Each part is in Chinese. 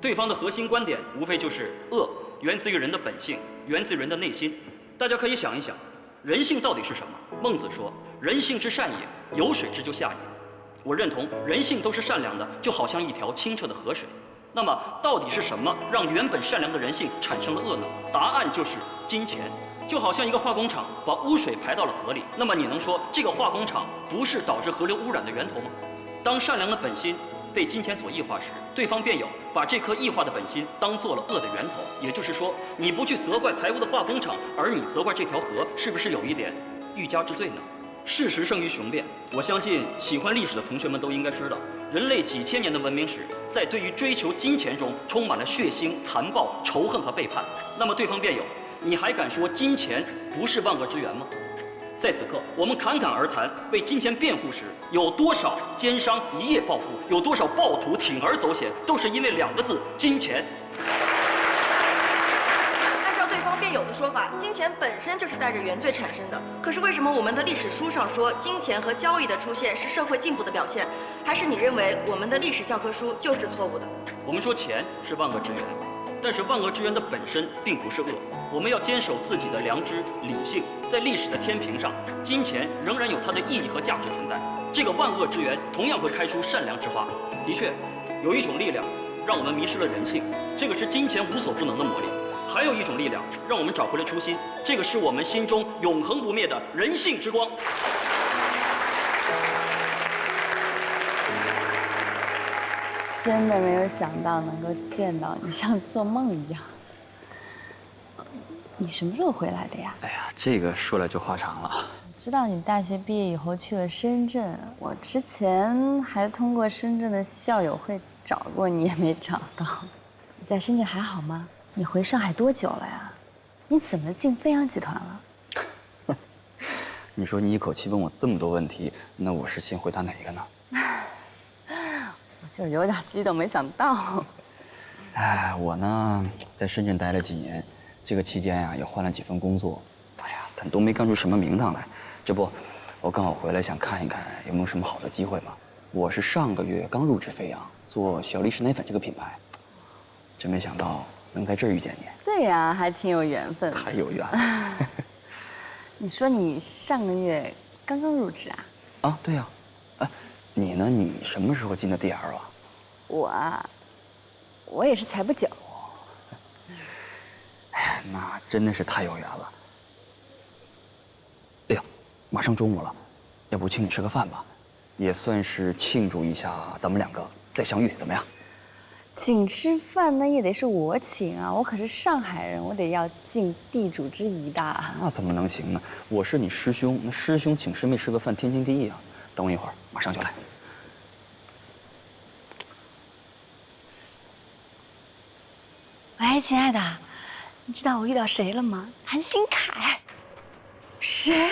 对方的核心观点无非就是恶源自于人的本性，源自于人的内心。大家可以想一想，人性到底是什么？孟子说：“人性之善也，有水之就下也。”我认同人性都是善良的，就好像一条清澈的河水。那么，到底是什么让原本善良的人性产生了恶呢？答案就是金钱。就好像一个化工厂把污水排到了河里，那么你能说这个化工厂不是导致河流污染的源头吗？当善良的本心被金钱所异化时，对方辩友把这颗异化的本心当做了恶的源头。也就是说，你不去责怪排污的化工厂，而你责怪这条河，是不是有一点欲加之罪呢？事实胜于雄辩。我相信喜欢历史的同学们都应该知道，人类几千年的文明史，在对于追求金钱中充满了血腥、残暴、仇恨和背叛。那么对方辩友，你还敢说金钱不是万恶之源吗？在此刻，我们侃侃而谈为金钱辩护时，有多少奸商一夜暴富，有多少暴徒铤而走险，都是因为2个字：金钱。按照对方辩友的说法，金钱本身就是带着原罪产生的。可是为什么我们的历史书上说金钱和交易的出现是社会进步的表现？还是你认为我们的历史教科书就是错误的？我们说钱是万恶之源，但是万恶之源的本身并不是恶。我们要坚守自己的良知、理性，在历史的天平上，金钱仍然有它的意义和价值存在。这个万恶之源同样会开出善良之花。的确，有一种力量让我们迷失了人性，这个是金钱无所不能的魔力；还有一种力量让我们找回了初心，这个是我们心中永恒不灭的人性之光。真的没有想到能够见到你，像做梦一样。你什么时候回来的呀？哎呀，这个说来就话长了。知道你大学毕业以后去了深圳，我之前还通过深圳的校友会找过你，也没找到。你在深圳还好吗？你回上海多久了呀？你怎么进飞扬集团了？你说你一口气问我这么多问题，那我是先回答哪一个呢？我就有点激动，没想到。哎，我呢在深圳待了几年，这个期间呀也换了几份工作，哎呀，但都没干出什么名堂来。这不，我刚好回来想看一看有没有什么好的机会嘛。我是上个月刚入职飞扬，做小粒氏奶粉这个品牌，真没想到能在这儿遇见你。对呀，还挺有缘分。太有缘了。你说你上个月刚刚入职啊？啊，对呀。哎，你呢？你什么时候进的 DR 啊？我也是才不久。哎呀，那真的是太有缘了。哎呀，马上中午了，要不请你吃个饭吧，也算是庆祝一下咱们2个再相遇，怎么样？请吃饭那也得是我请啊，我可是上海人，我得要尽地主之谊的。那怎么能行呢？我是你师兄，那师兄请师妹吃个饭，天经地义啊。等我一会儿，马上就来。喂，亲爱的，你知道我遇到谁了吗？谭鑫凯。谁？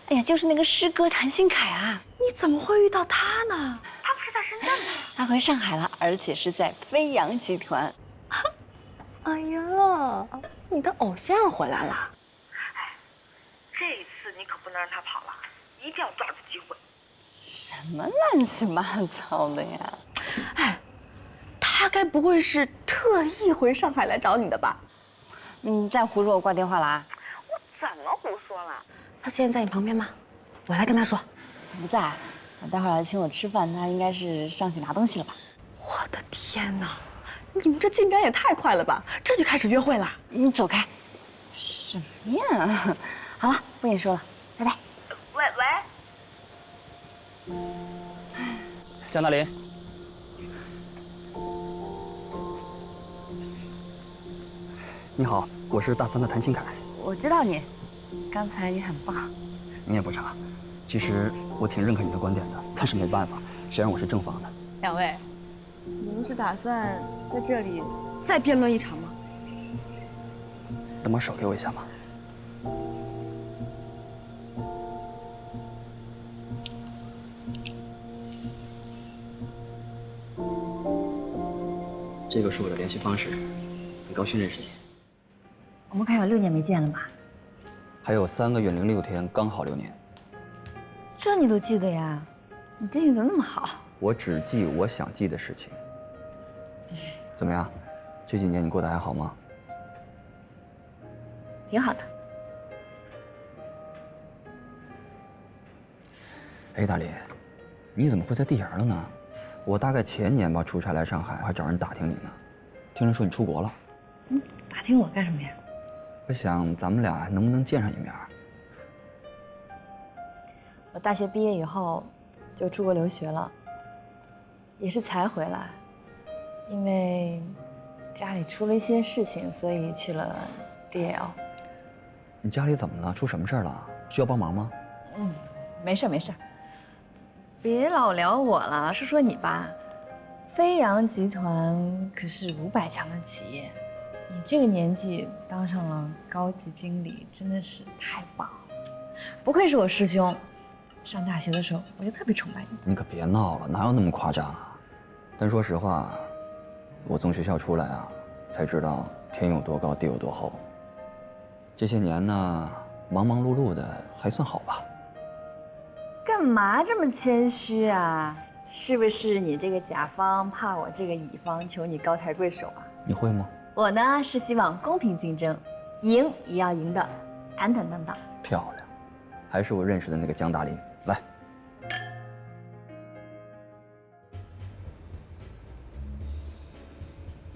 哎呀，就是那个师哥谭鑫凯啊！你怎么会遇到他呢？他不是在深圳吗？他回上海了，而且是在飞扬集团。哎呀，你的偶像回来了！哎，这一次你可不能让他跑了，一定要抓住机会。什么乱七八糟的呀！哎，他该不会是特意回上海来找你的吧？你再胡说，我挂电话了啊！我怎么胡说了？他现在在你旁边吗？我来跟他说。他不在，他待会儿来请我吃饭，他应该是上去拿东西了吧？我的天哪，你们这进展也太快了吧！这就开始约会了？你走开！什么呀？好了，不跟你说了，拜拜。喂，江大林。你好，我是大3的谭鑫凯。我知道你，刚才你很棒。你也不差。其实我挺认可你的观点的，但是没办法，谁让我是正方的。2位，你们是打算在这里再辩论一场吗？能把手给我一下吗？这个是我的联系方式，很高兴认识你。我们快有6年没见了吧？还有3个月06天，刚好6年。这你都记得呀？你记性怎么那么好？我只记我想记的事情。怎么样？这几年你过得还好吗？挺好的。哎，大林，你怎么会在地研了呢？我大概前年吧出差来上海，还找人打听你呢。听人说你出国了。打听我干什么呀？我想咱们俩能不能见上一面？我大学毕业以后就出国留学了，也是才回来，因为家里出了一些事情，所以去了 DL。你家里怎么了？出什么事儿了？需要帮忙吗？没事没事，别老聊我了，说说你吧。飞扬集团可是500强的企业，你这个年纪当上了高级经理，真的是太棒了，不愧是我师兄。上大学的时候我就特别崇拜你。你可别闹了，哪有那么夸张啊？但说实话，我从学校出来啊，才知道天有多高，地有多厚。这些年呢，忙忙碌碌的，还算好吧。干嘛这么谦虚啊？是不是你这个甲方怕我这个乙方求你高抬贵手啊？你会吗？我呢是希望公平竞争，赢也要赢的坦坦荡荡。漂亮，还是我认识的那个江大林。来，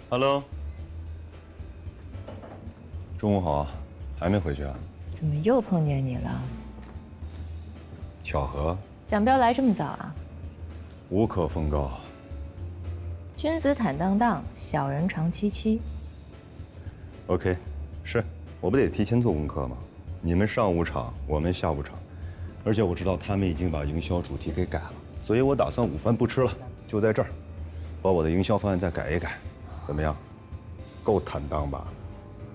Hello， 中午好，还没回去啊？怎么又碰见你了？巧合，蒋彪来这么早啊？无可奉告。君子坦荡荡，小人长戚戚。OK， 是，我不得提前做功课吗？你们上午场，我们下午场，而且我知道他们已经把营销主题给改了，所以我打算午饭不吃了，就在这儿，把我的营销方案再改一改，怎么样？够坦荡吧？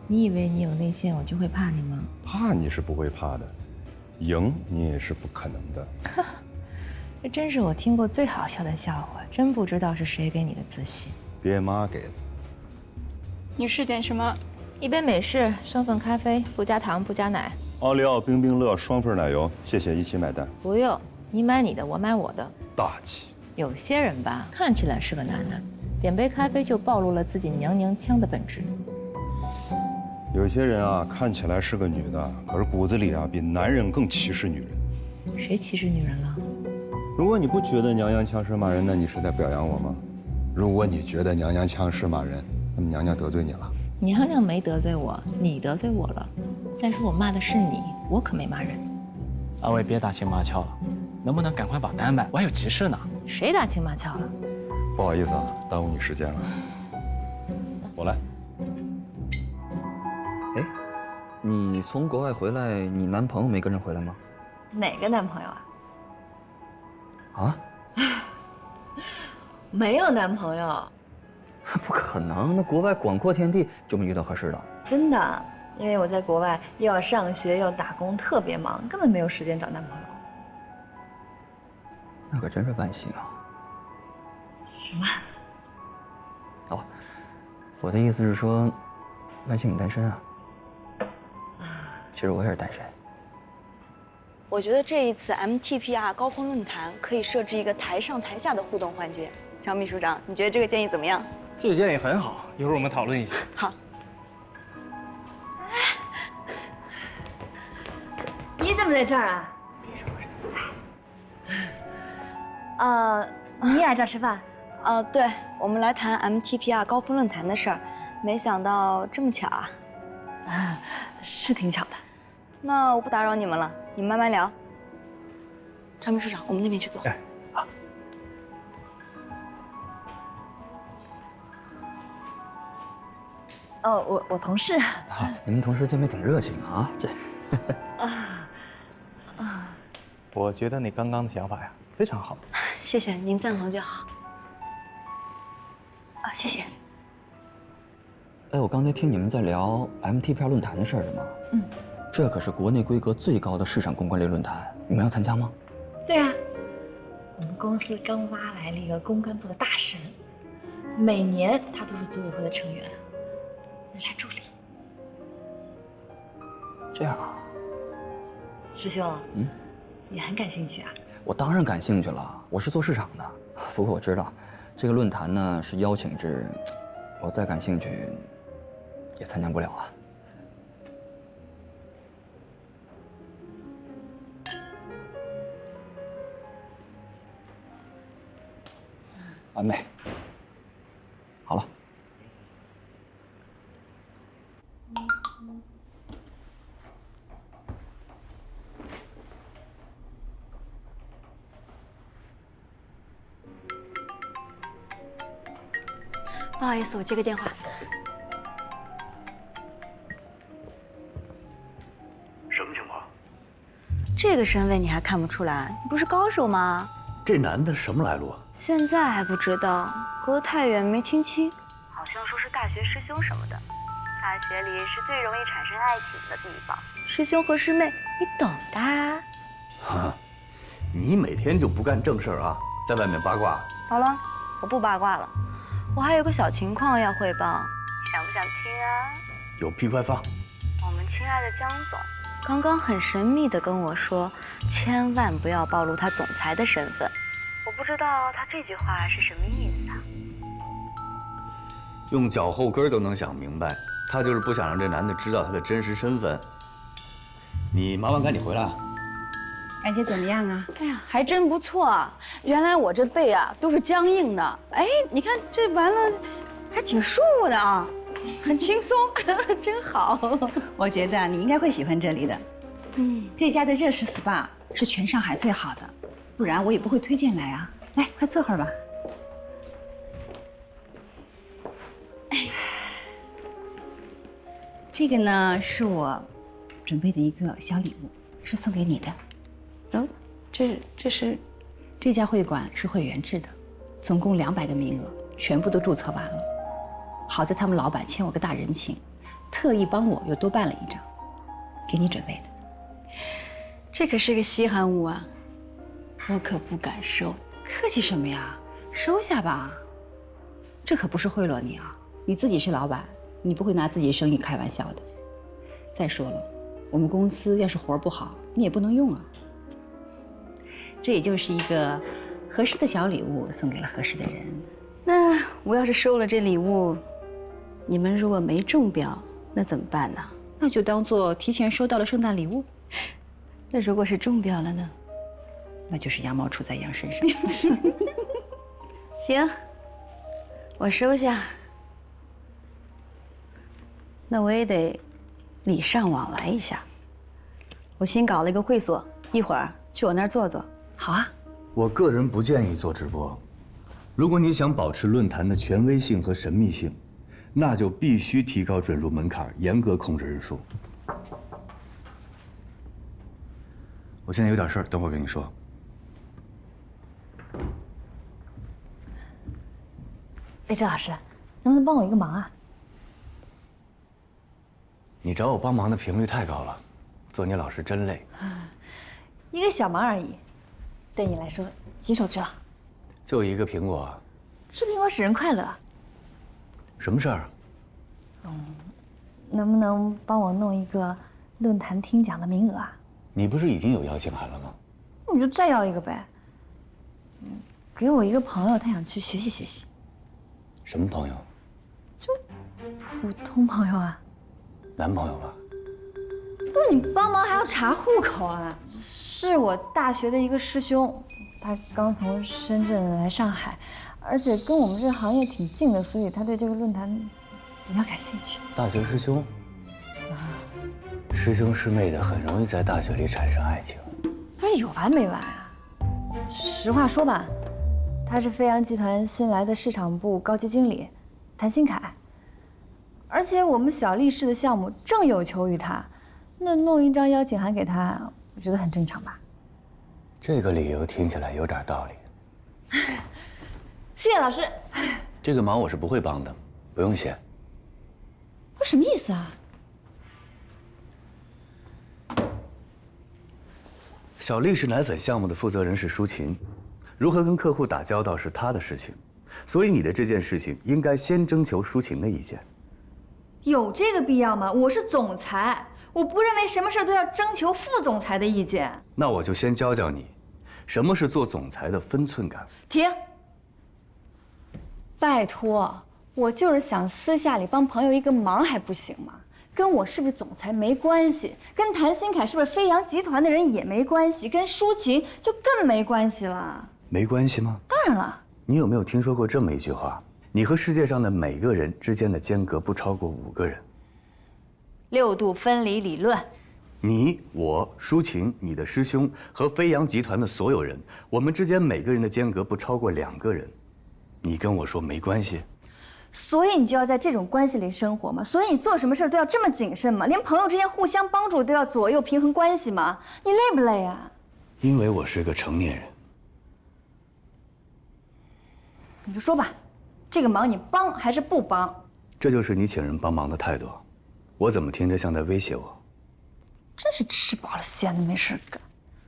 你以为你有内线，我就会怕你吗？怕你是不会怕的，赢你也是不可能的。这真是我听过最好笑的笑话，真不知道是谁给你的自信。爹妈给的。女士点什么？一杯美式，双份咖啡，不加糖，不加奶。奥利奥冰冰乐双份奶油，谢谢，一起买单。不用，你买你的，我买我的。大气。有些人吧，看起来是个男的，点杯咖啡就暴露了自己娘娘腔的本质。有些人啊，看起来是个女的，可是骨子里啊，比男人更歧视女人。谁歧视女人了？如果你不觉得娘娘腔是骂人，那你是在表扬我吗？如果你觉得娘娘腔是骂人，那么娘娘得罪你了。娘娘没得罪我，你得罪我了。再说我骂的是你，我可没骂人。二位别打情骂俏了，能不能赶快把单买？我还有急事呢。谁打情骂俏了？不好意思啊，耽误你时间了。我来。哎，你从国外回来，你男朋友没跟着回来吗？哪个男朋友啊？啊？没有男朋友，不可能，那国外广阔天地就没遇到合适的。真的，因为我在国外又要上学又要打工，特别忙，根本没有时间找男朋友。那可真是万幸啊！什么？哦，我的意思是说，万幸你单身啊。其实我也是单身。我觉得这一次 MTPR 高峰论坛可以设置一个台上台下的互动环节。张秘书长，你觉得这个建议怎么样？这个建议很好，一会儿我们讨论一下。好。你怎么在这儿啊？别说我是总裁。你也来这儿吃饭？对，我们来谈 MTPR 高峰论坛的事儿，没想到这么巧啊。是挺巧的。那我不打扰你们了，你们慢慢聊。张秘书长，我们那边去坐。哎，好。哦，我同事。啊，你们同事见面挺热情啊，这。我觉得你刚刚的想法呀非常好。谢谢，您赞同就好。谢谢。哎，我刚才听你们在聊 MTPR 论坛的事儿，是吗？这可是国内规格最高的市场公关类论坛，你们要参加吗？对啊，我们公司刚挖来了一个公关部的大神，每年他都是组委会的成员，那是他助理。这样啊。师兄，你很感兴趣啊？我当然感兴趣了，我是做市场的。不过我知道，这个论坛呢是邀请制，我再感兴趣，也参加不了啊。完美。好了。不好意思，我接个电话。什么情况？这个身位你还看不出来？你不是高手吗？这男的什么来路啊？现在还不知道，隔太远没听清。好像说是大学师兄什么的。大学里是最容易产生爱情的地方。师兄和师妹，你懂的。哈，你每天就不干正事儿啊，在外面八卦。好了，我不八卦了。我还有个小情况要汇报，想不想听啊？有屁快放。我们亲爱的江总刚刚很神秘地跟我说，千万不要暴露他总裁的身份。我不知道他这句话是什么意思啊？用脚后跟都能想明白，他就是不想让这男的知道他的真实身份。你忙完赶紧回来。感觉怎么样啊？哎呀，还真不错啊！原来我这背啊都是僵硬的，哎，你看这完了，还挺舒服的啊，很轻松，真好。我觉得你应该会喜欢这里的。这家的热式 SPA 是全上海最好的，不然我也不会推荐来啊。来，快坐会儿吧。这个呢是我准备的一个小礼物，是送给你的。这是，这家会馆是会员制的，总共200个名额，全部都注册完了。好在他们老板欠我个大人情，特意帮我又多办了一张，给你准备的。这可是个稀罕物啊，我可不敢收。客气什么呀，收下吧。这可不是贿赂你啊，你自己是老板，你不会拿自己生意开玩笑的。再说了，我们公司要是活不好，你也不能用啊。这也就是一个合适的小礼物，送给了合适的人。那我要是收了这礼物，你们如果没中标，那怎么办呢？那就当做提前收到了圣诞礼物。那如果是中标了呢？那就是羊毛出在羊身上。行，我收下。那我也得礼尚往来一下。我新搞了一个会所，一会儿去我那儿坐坐。好啊。我个人不建议做直播。如果你想保持论坛的权威性和神秘性，那就必须提高准入门槛，严格控制人数。我现在有点事儿，等会儿跟你说。魏哲老师，能不能帮我一个忙啊？你找我帮忙的频率太高了，做你老师真累。一个小忙而已，对你来说举手之劳。就一个苹果，吃苹果使人快乐。什么事儿？能不能帮我弄一个论坛听讲的名额啊？你不是已经有邀请函了吗？你就再要一个呗。给我一个朋友，他想去学习学习。什么朋友？就普通朋友啊。男朋友吧？不是你帮忙还要查户口啊？是我大学的一个师兄，他刚从深圳来上海，而且跟我们这个行业挺近的，所以他对这个论坛比较感兴趣。大学师兄？师兄师妹的很容易在大学里产生爱情。不是有完没完啊？实话说吧，他是飞扬集团新来的市场部高级经理，谭新凯。而且我们小力士的项目正有求于他，那弄一张邀请函给他，我觉得很正常吧？这个理由听起来有点道理。谢谢老师。这个忙我是不会帮的，不用谢。我什么意思啊？小力士奶粉项目的负责人是舒琴，如何跟客户打交道是他的事情，所以你的这件事情应该先征求舒琴的意见。有这个必要吗？我是总裁，我不认为什么事都要征求副总裁的意见。那我就先教教你，什么是做总裁的分寸感。停！拜托，我就是想私下里帮朋友一个忙，还不行吗？跟我是不是总裁没关系，跟谭鑫凯是不是飞扬集团的人也没关系，跟舒晴就更没关系了。没关系吗？当然了。你有没有听说过这么一句话？你和世界上的每个人之间的间隔不超过5个人。6度分离理论。你、我、舒晴、你的师兄和飞扬集团的所有人，我们之间每个人的间隔不超过2个人。你跟我说没关系，所以你就要在这种关系里生活吗？所以你做什么事都要这么谨慎吗？连朋友之间互相帮助都要左右平衡关系吗？你累不累啊？因为我是个成年人。你就说吧，这个忙你帮还是不帮？这就是你请人帮忙的态度，我怎么听着像在威胁我？真是吃饱了闲的没事干，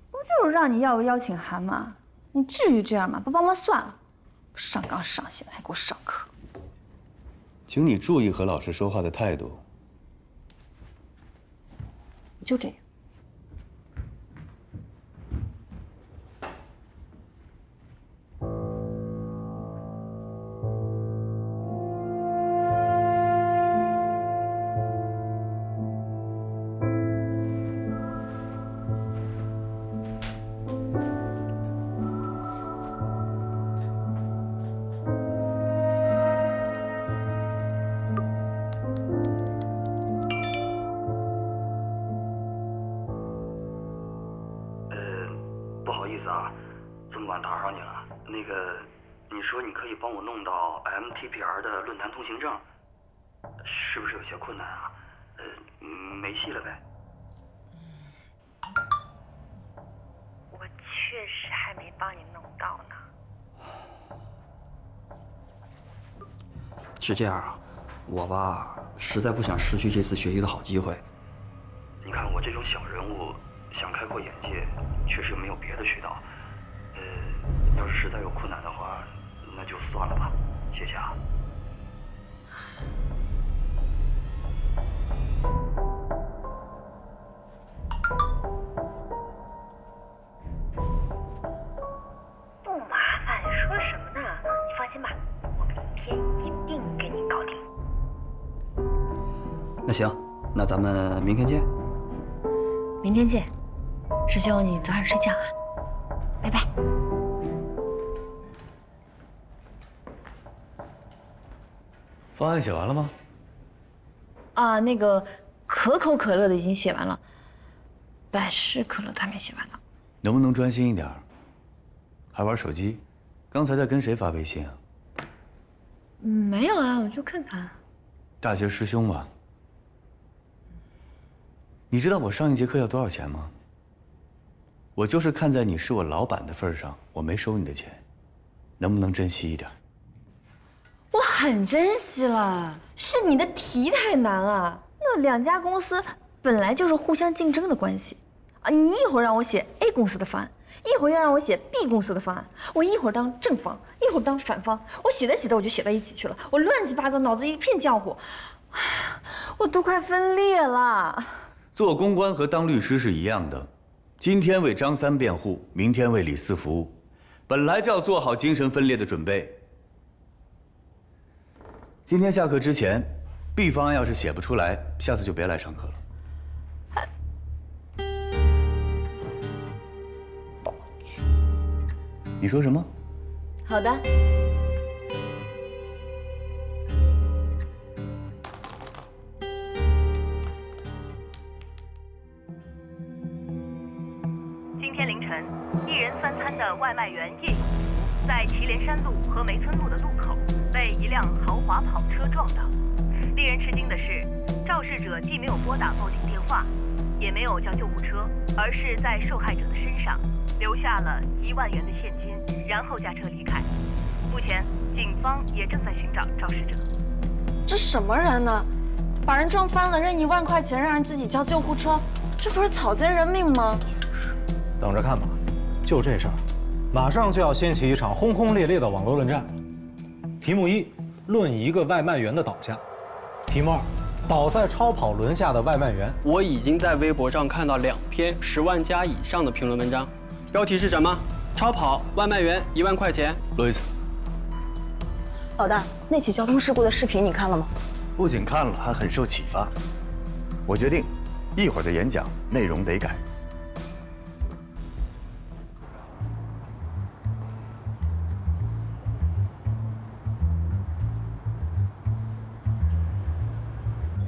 不就是让你要个邀请函吗？你至于这样吗？不帮忙算了，上纲上线还给我上课。请你注意和老师说话的态度。就这样。不好意思啊，这么晚打扰你了。那个，你说你可以帮我弄到 MTPR 的论坛通行证，是不是有些困难啊？没戏了呗。我确实还没帮你弄到呢。是这样啊，我吧实在不想失去这次学习的好机会。你看我这种小人物，想开阔眼界，确实没有别的渠道。要是实在有困难的话，那就算了吧，谢谢啊。不麻烦，说什么呢？你放心吧，我明天一定给你搞定。那行，那咱们明天见。明天见，师兄，你早点睡觉啊，拜拜。方案写完了吗？啊，那个可口可乐的已经写完了，百事可乐的还没写完呢。能不能专心一点？还玩手机？刚才在跟谁发微信啊？没有啊，我就看看。大学师兄吧。你知道我上一节课要多少钱吗？我就是看在你是我老板的份上，我没收你的钱，能不能珍惜一点？我很珍惜了，是你的题太难了。那2家公司本来就是互相竞争的关系啊！你一会儿让我写 A 公司的方案，一会儿又让我写 B 公司的方案，我一会儿当正方，一会儿当反方，我写着我就写到一起去了，我乱七八糟，脑子一片浆糊，我都快分裂了。做公关和当律师是一样的，今天为张三辩护，明天为李四服务，本来就要做好精神分裂的准备。今天下课之前 ，B 方案要是写不出来，下次就别来上课了。你说什么？好的。今天凌晨，1人3餐的外卖员叶某在祁连山路和梅村路的路口被一辆豪华跑车撞倒。令人吃惊的是，肇事者既没有拨打报警电话，也没有叫救护车，而是在受害者的身上留下了1万元的现金，然后驾车离开。目前，警方也正在寻找肇事者。这什么人呢？把人撞翻了，扔1万块钱让人自己叫救护车，这不是草菅人命吗？等着看吧，就这事儿，马上就要掀起一场轰轰烈烈的网络论战。题目1：论一个外卖员的倒下。题目2：倒在超跑轮下的外卖员。我已经在微博上看到2篇10万加以上的评论文章，标题是什么？超跑外卖员1万块钱。罗一次，老大，那起交通事故的视频你看了吗？不仅看了，还很受启发。我决定，一会儿的演讲内容得改。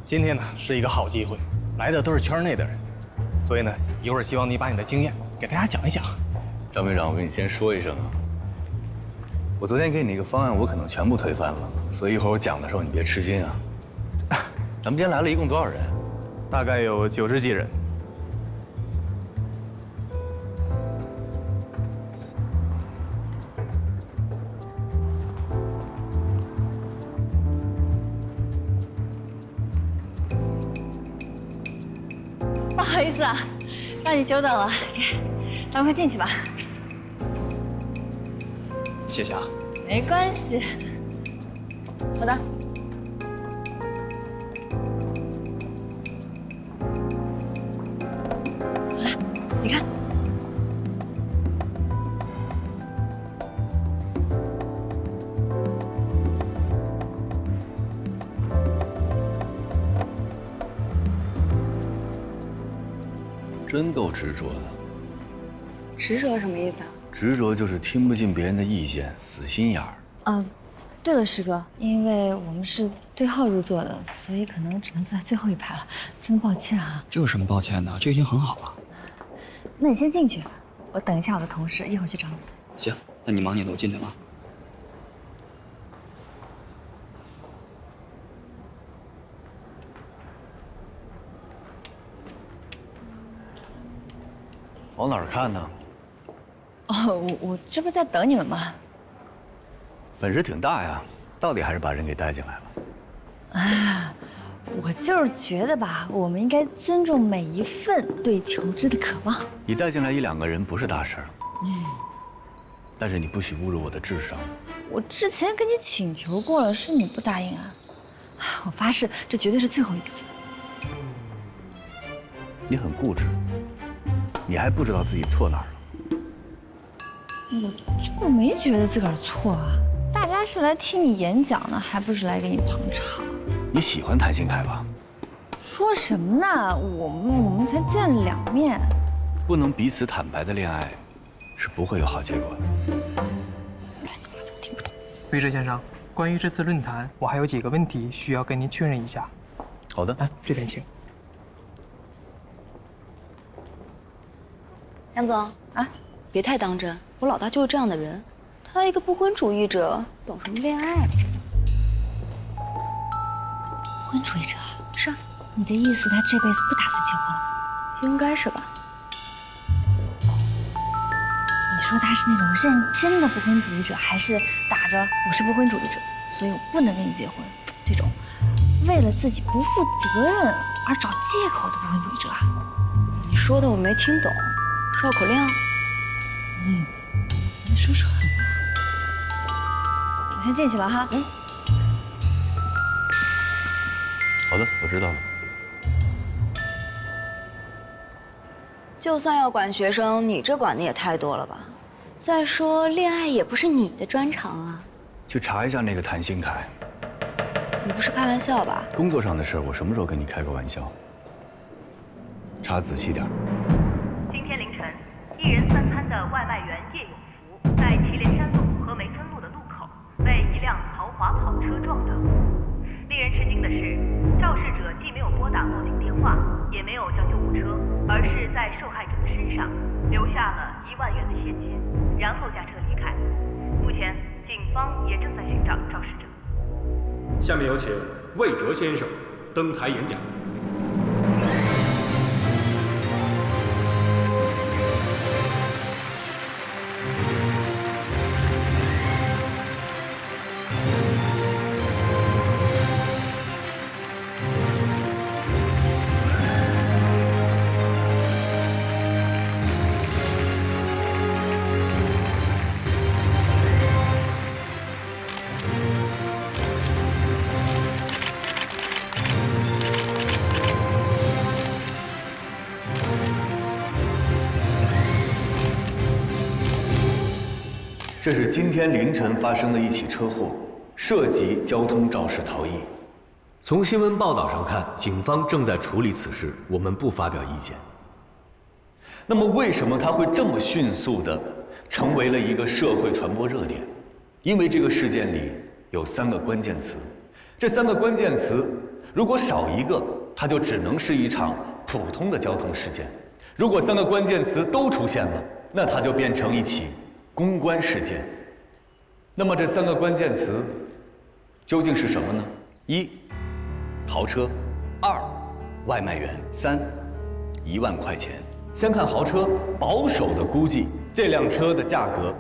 今天呢是一个好机会，来的都是圈内的人，所以呢，一会儿希望你把你的经验给大家讲一讲。张队长，我跟你先说一声啊，我昨天给你那个方案，我可能全部推翻了，所以一会儿我讲的时候你别吃惊啊。咱们今天来了一共多少人？大概有90几人。不好意思啊，让你久等了，咱们快进去吧。谢谢啊。没关系。好的。好了，你看。真够执着的。执着什么意思啊？执着就是听不进别人的意见，死心眼儿。对了，师哥，因为我们是对号入座的，所以可能只能坐在最后一排了，真的抱歉啊。这有什么抱歉的？这已经很好了。那你先进去，我等一下我的同事，一会儿去找你。行，那你忙你的，我进去了。往哪儿看呢？我这不在等你们吗？本事挺大呀，到底还是把人给带进来了。啊，我就是觉得吧，我们应该尊重每一份对求知的渴望。你带进来1、2个人不是大事儿，但是你不许侮辱我的智商。我之前跟你请求过了，是你不答应啊！我发誓，这绝对是最后一次。你很固执，你还不知道自己错哪儿了。我就没觉得自个儿错啊。大家是来听你演讲的，还不是来给你捧场？你喜欢谭鑫凯吧？说什么呢？我们才见了2面，不能彼此坦白的恋爱，是不会有好结果的。乱七八糟，听不懂。魏哲先生，关于这次论坛，我还有几个问题需要跟您确认一下。好的，这边请。杨总啊，别太当真，我老大就是这样的人。他一个不婚主义者，懂什么恋爱？不婚主义者？是啊。你的意思，他这辈子不打算结婚了？应该是吧。你说他是那种认真的不婚主义者，还是打着我是不婚主义者，所以我不能跟你结婚这种为了自己不负责任而找借口的不婚主义者啊？你说的我没听懂，绕口令？你说说。我先进去了哈。好的，我知道了。就算要管学生，你这管的也太多了吧？再说，恋爱也不是你的专长啊。去查一下那个谭鑫凯。你不是开玩笑吧？工作上的事儿，我什么时候跟你开过玩笑？查仔细点。今天凌晨，1人3餐的外卖员叶永福在祁连山路和梅村路的路口被一辆豪华跑车撞倒。令人吃惊的是，肇事者既没有拨打报警电话，也没有叫救护车，而是在受害者的身上留下了1万元的现金，然后驾车离开。目前，警方也正在寻找肇事者。下面有请魏哲先生登台演讲。这是今天凌晨发生的一起车祸，涉及交通肇事逃逸。从新闻报道上看，警方正在处理此事，我们不发表意见。那么，为什么它会这么迅速地成为了一个社会传播热点？因为这个事件里有3个关键词，这3个关键词如果少一个，它就只能是一场普通的交通事件；如果3个关键词都出现了，那它就变成一起公关事件。那么这3个关键词究竟是什么呢？1. 豪车；2. 外卖员；3. 1万块钱。先看豪车，保守的估计，这辆车的价格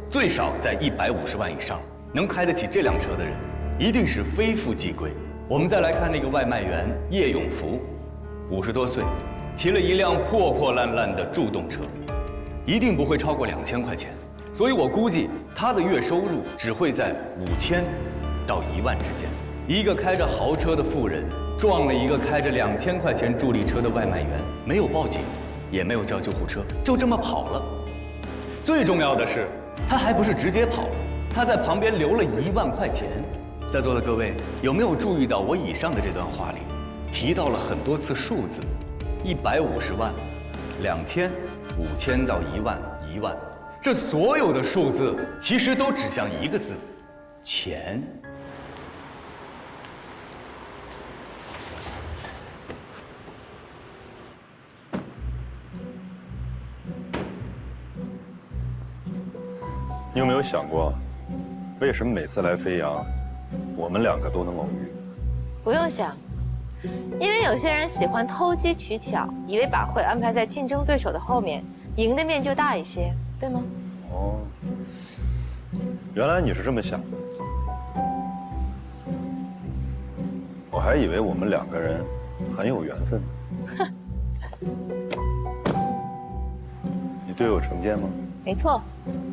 最少在150万以上，能开得起这辆车的人，一定是非富即贵。我们再来看那个外卖员叶永福，50多岁，骑了一辆破破烂烂的助动车，一定不会超过2000块钱。所以我估计他的月收入只会在5000到1万之间。一个开着豪车的富人撞了一个开着2000块钱助力车的外卖员，没有报警，也没有叫救护车，就这么跑了。最重要的是，他还不是直接跑了，他在旁边留了1万块钱。在座的各位有没有注意到我以上的这段话里提到了很多次数字？150万、2000、5000到1万、1万，这所有的数字其实都指向一个字：钱。你有没有想过，为什么每次来飞扬，我们2个都能偶遇？不用想，因为有些人喜欢偷机取巧，以为把会安排在竞争对手的后面，赢的面就大一些，对吗？哦，原来你是这么想的。我还以为我们2个人很有缘分。你对我成见吗？没错，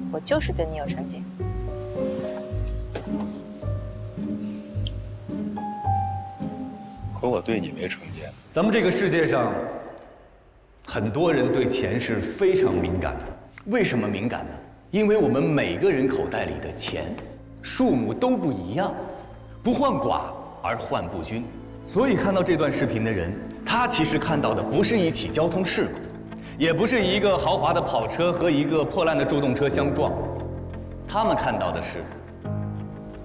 我就是对你有成见。可我对你没成见。咱们这个世界上，很多人对钱是非常敏感的。为什么敏感呢？因为我们每个人口袋里的钱数目都不一样，不患寡而患不均。所以看到这段视频的人，他其实看到的不是一起交通事故，也不是一个豪华的跑车和一个破烂的助动车相撞，他们看到的是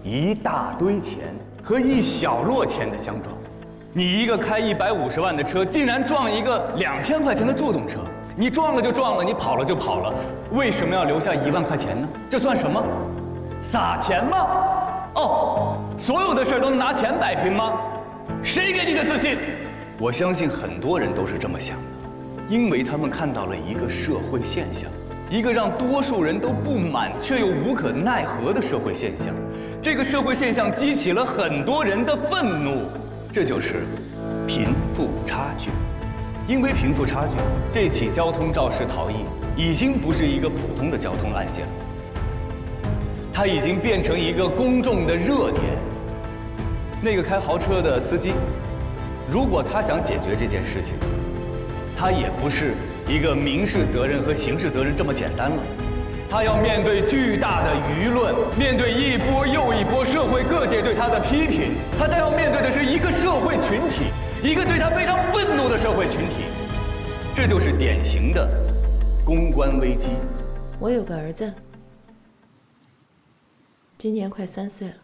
一大堆钱和一小摞钱的相撞。你一个开150万的车，竟然撞一个2000块钱的助动车，你撞了就撞了，你跑了就跑了，为什么要留下1万块钱呢？这算什么？撒钱吗？哦，所有的事都能拿钱摆平吗？谁给你的自信？我相信很多人都是这么想的，因为他们看到了一个社会现象，一个让多数人都不满却又无可奈何的社会现象。这个社会现象激起了很多人的愤怒，这就是贫富差距。因为贫富差距，这起交通肇事逃逸已经不是一个普通的交通案件了，它已经变成一个公众的热点。那个开豪车的司机，如果他想解决这件事情，他也不是一个民事责任和刑事责任这么简单了，他要面对巨大的舆论，面对一波又一波社会各界对他的批评，他将要面对的是一个社会群体，一个对他非常愤怒的社会群体，这就是典型的公关危机。我有个儿子，今年快3岁了。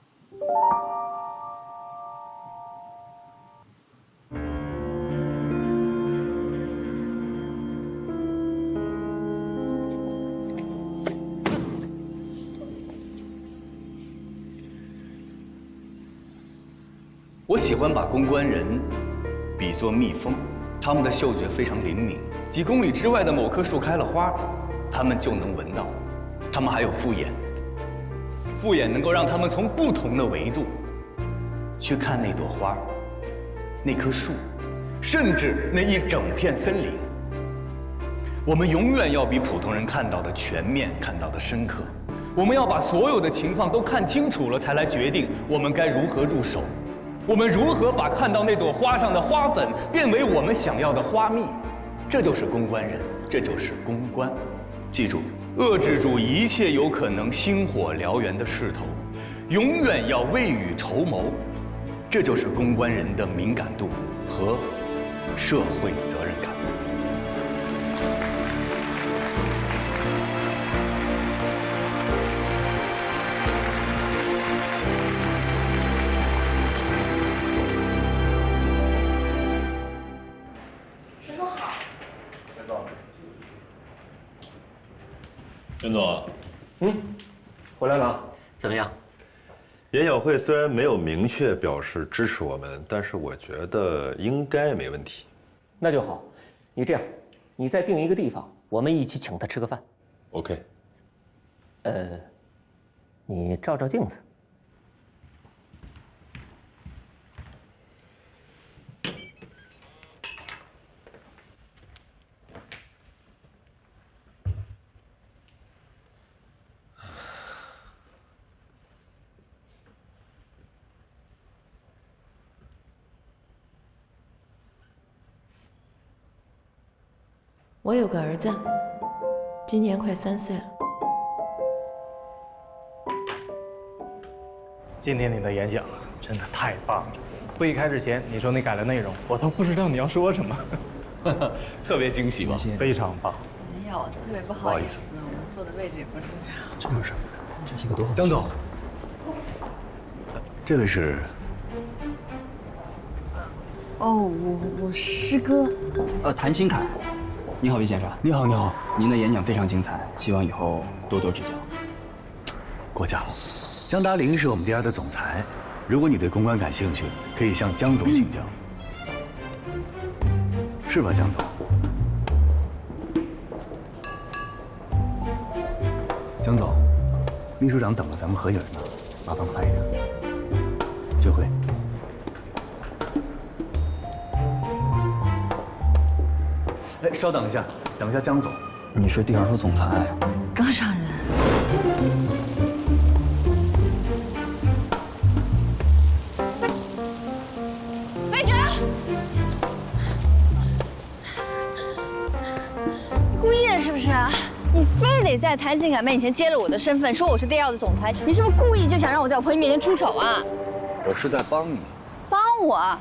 我喜欢把公关人比作蜜蜂，他们的嗅觉非常灵敏，几公里之外的某棵树开了花，他们就能闻到。他们还有复眼，复眼能够让他们从不同的维度去看那朵花、那棵树，甚至那一整片森林。我们永远要比普通人看到的全面，看到的深刻。我们要把所有的情况都看清楚了，才来决定我们该如何入手。我们如何把看到那朵花上的花粉变为我们想要的花蜜？这就是公关人，这就是公关。记住，遏制住一切有可能星火燎原的势头，永远要未雨绸缪，这就是公关人的敏感度和社会责任感。陈总好。陈总。陈总。回来了，怎么样？研讨会虽然没有明确表示支持我们，但是我觉得应该没问题。那就好，你这样，你再定一个地方，我们一起请他吃个饭。OK。你照照镜子。我有个儿子，今年快3岁了。今天你的演讲真的太棒了！会议开始前你说你改了内容，我都不知道你要说什么，特别惊喜吧？非常棒。没有，特别不好意思，我们坐的位置也不是特别好。这有什么？这是一个多好。江总，这位是？哦，我师哥。谭新凯。你好，魏先生。你好，你好。您的演讲非常精彩，希望以后多多指教。过奖了。江达林是我们DR的总裁，如果你对公关感兴趣，可以向江总请教。是吧，江总？江总，秘书长等着咱们合影呢，麻烦快一点。幸会。哎，稍等一下，等一下，江总。你是DR的总裁？刚上任。魏哲，你故意的是不是啊？你非得在谭新凯面前揭露我的身份，说我是DR的总裁，你是不是故意就想让我在我朋友面前出手啊？我是在帮你。帮我？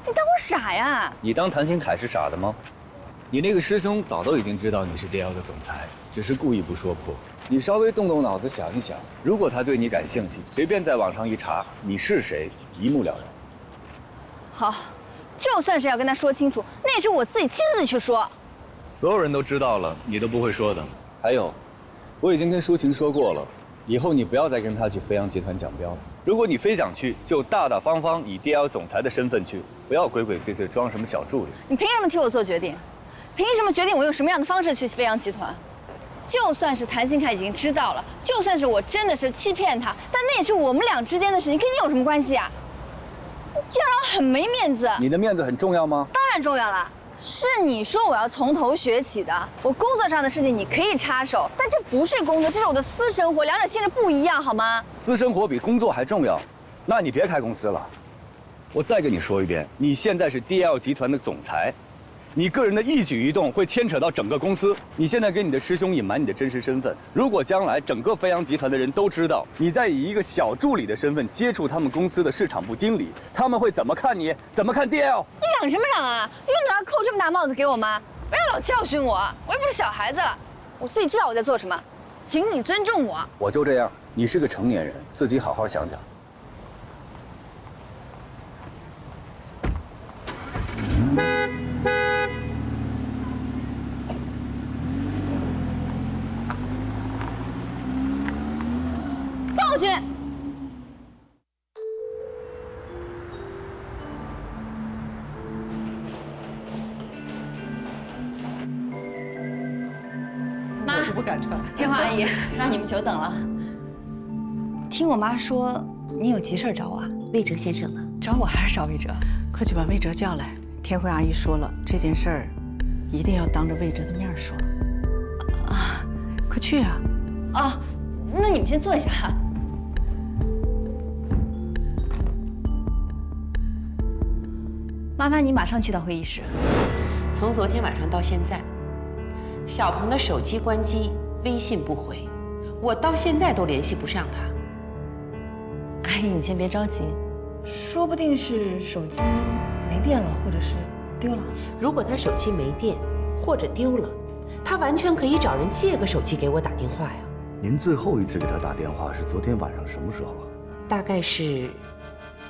你当我傻呀？你当谭新凯是傻的吗？你那个师兄早都已经知道你是DR的总裁，只是故意不说破。你稍微动动脑子想一想，如果他对你感兴趣，随便在网上一查你是谁，一目了然。好，就算是要跟他说清楚，那也是我自己亲自去说。所有人都知道了，你都不会说的。还有，我已经跟舒晴说过了，以后你不要再跟他去飞扬集团讲标了。如果你非想去，就大大方方以DR总裁的身份去，不要鬼鬼祟祟装什么小助理。你凭什么替我做决定？凭什么决定我用什么样的方式去飞扬集团？就算是谭新凯已经知道了，就算是我真的是欺骗他，但那也是我们俩之间的事情，跟你有什么关系啊？这样让我很没面子。你的面子很重要吗？当然重要了。是你说我要从头学起的，我工作上的事情你可以插手，但这不是工作，这是我的私生活，两者性质不一样，好吗？私生活比工作还重要，那你别开公司了。我再跟你说一遍，你现在是 DL 集团的总裁。你个人的一举一动会牵扯到整个公司。你现在跟你的师兄隐瞒你的真实身份，如果将来整个飞扬集团的人都知道你在以一个小助理的身份接触他们公司的市场部经理，他们会怎么看你？怎么看 DL？ 你嚷什么嚷啊？用得着扣这么大帽子给我吗？不要老教训我，我又不是小孩子了，我自己知道我在做什么，请你尊重我。我就这样，你是个成年人，自己好好想想。报去。妈，我是不敢穿。天华阿姨，让你们久等了。听我妈说，你有急事找我啊？魏哲先生呢？找我还是找魏哲？快去把魏哲叫来。天辉阿姨说了，这件事儿一定要当着魏哲的面说。啊，快去啊！啊，那你们先坐一下。麻烦你马上去到会议室。从昨天晚上到现在，小鹏的手机关机，微信不回，我到现在都联系不上他。阿姨，你先别着急，说不定是手机没电了，或者是丢了。如果他手机没电或者丢了，他完全可以找人借个手机给我打电话呀。您最后一次给他打电话是昨天晚上什么时候啊？大概是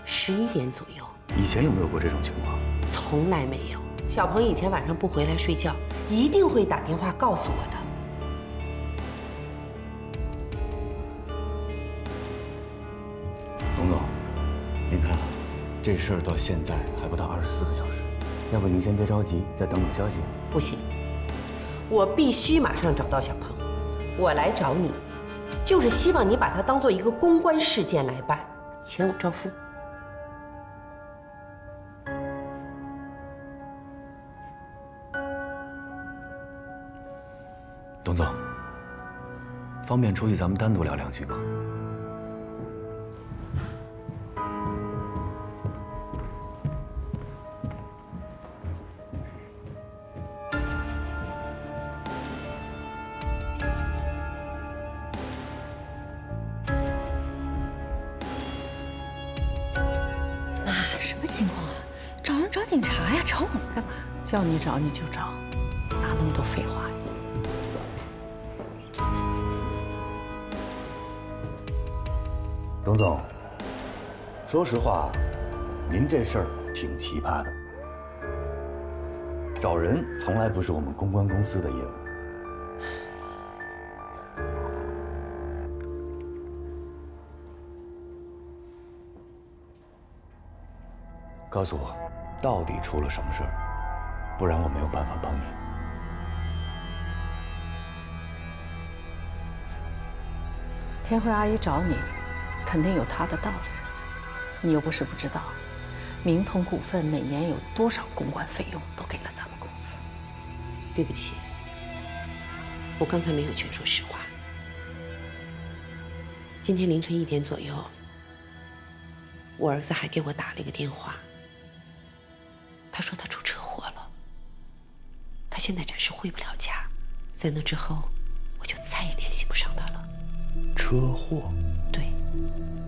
11点左右。以前有没有过这种情况？从来没有。小鹏以前晚上不回来睡觉，一定会打电话告诉我的。董总，您看，这事儿到现在还不到24个小时，要不您先别着急，再等等消息。不行，我必须马上找到小鹏。我来找你，就是希望你把它当做一个公关事件来办，请我照付。董总，方便出去咱们单独聊两句吗？什么情况啊？找人找警察呀？找我们干嘛？叫你找你就找，哪那么多废话呀？董总，说实话，您这事儿挺奇葩的。找人从来不是我们公关公司的业务。告诉我，到底出了什么事儿？不然我没有办法帮你。天慧阿姨找你，肯定有她的道理。你又不是不知道，明通股份每年有多少公关费用都给了咱们公司。对不起，我刚才没有全说实话。今天凌晨1点左右，我儿子还给我打了一个电话。他说他出车祸了，他现在暂时回不了家，在那之后，我就再也联系不上他了。车祸？对，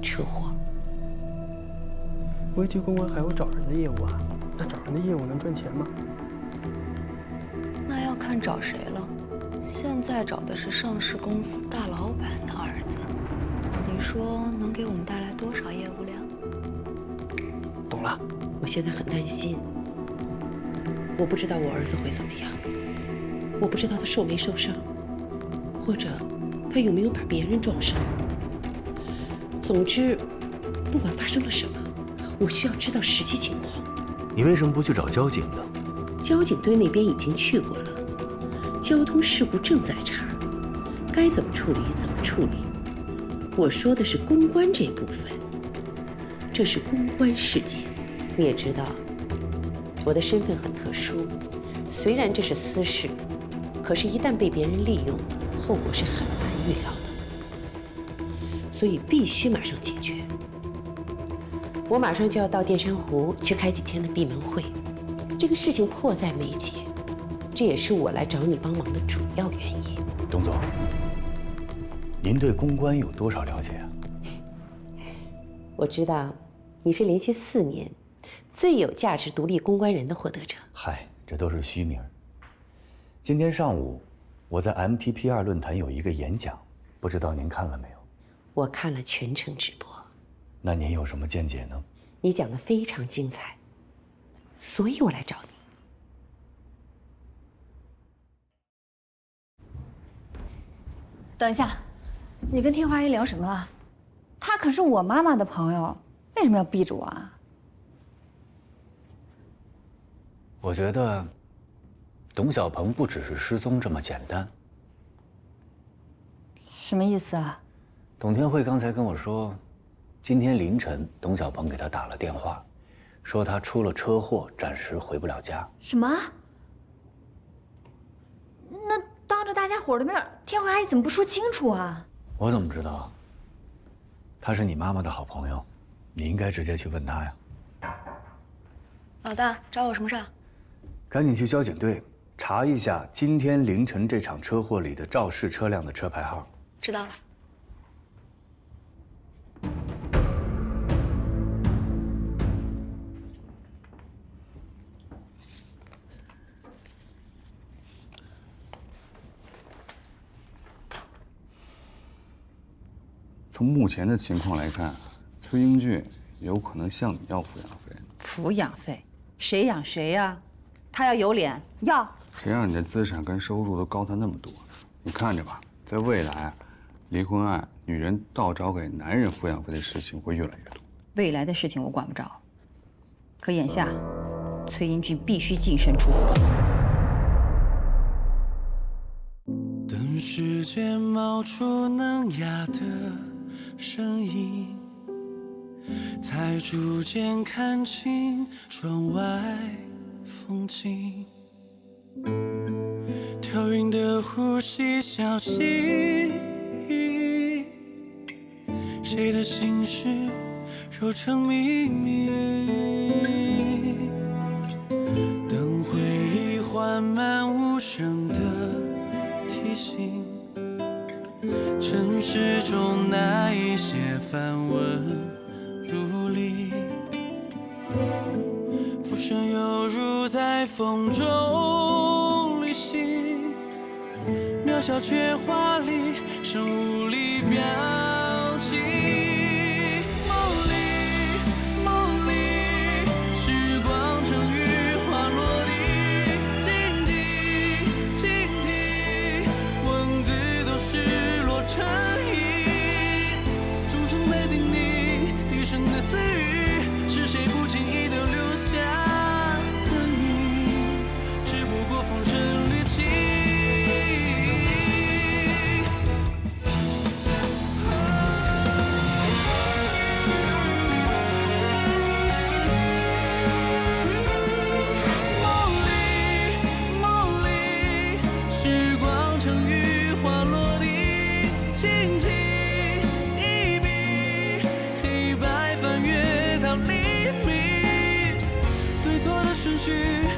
车祸。危机公关还有找人的业务啊？那找人的业务能赚钱吗？那要看找谁了。现在找的是上市公司大老板的儿子，你说能给我们带来多少业务量？懂了。我现在很担心。我不知道我儿子会怎么样，我不知道他受没受伤，或者他有没有把别人撞伤。总之，不管发生了什么，我需要知道实际情况。你为什么不去找交警呢？交警队那边已经去过了，交通事故正在查，该怎么处理怎么处理。我说的是公关这部分，这是公关事件。你也知道，我的身份很特殊，虽然这是私事，可是一旦被别人利用，后果是很难预料的，所以必须马上解决。我马上就要到淀山湖去开几天的闭门会，这个事情迫在眉睫，这也是我来找你帮忙的主要原因。董总，您对公关有多少了解啊？我知道你是连续4年最有价值独立公关人的获得者。嗨，这都是虚名。今天上午我在 MTP2论坛有一个演讲，不知道您看了没有？我看了全程直播。那您有什么见解呢？你讲得非常精彩，所以我来找你。等一下，你跟天花姨聊什么了？她可是我妈妈的朋友，为什么要避着我啊？我觉得董小鹏不只是失踪这么简单。什么意思啊？董天慧刚才跟我说，今天凌晨董小鹏给她打了电话，说他出了车祸，暂时回不了家。什么？那当着大家伙的面，天慧阿姨怎么不说清楚啊？我怎么知道？他是你妈妈的好朋友，你应该直接去问他呀。老大，找我什么事？赶紧去交警队查一下今天凌晨这场车祸里的肇事车辆的车牌号。知道了。从目前的情况来看，崔英俊有可能向你要抚养费。抚养费？谁养谁呀？他要有脸要。谁让你的资产跟收入都高他那么多？你看着吧，在未来，离婚案女人倒找给男人抚养费的事情会越来越多。未来的事情我管不着，可眼下，崔英俊必须净身出户。等时间冒出嫩芽的身影，才逐渐看清窗外风景。调匀的呼吸，小心翼翼，谁的心事揉成秘密。等回忆缓慢无声的提醒，城市中那一些繁文如里，浮生犹如在风中旅行，渺小却华丽，生无力表情。梦里，时光成雨花落地，静听，文字都失落成影，终生的叮咛，一生的私语，是谁不经意的留下痕影？只不过风声掠起。去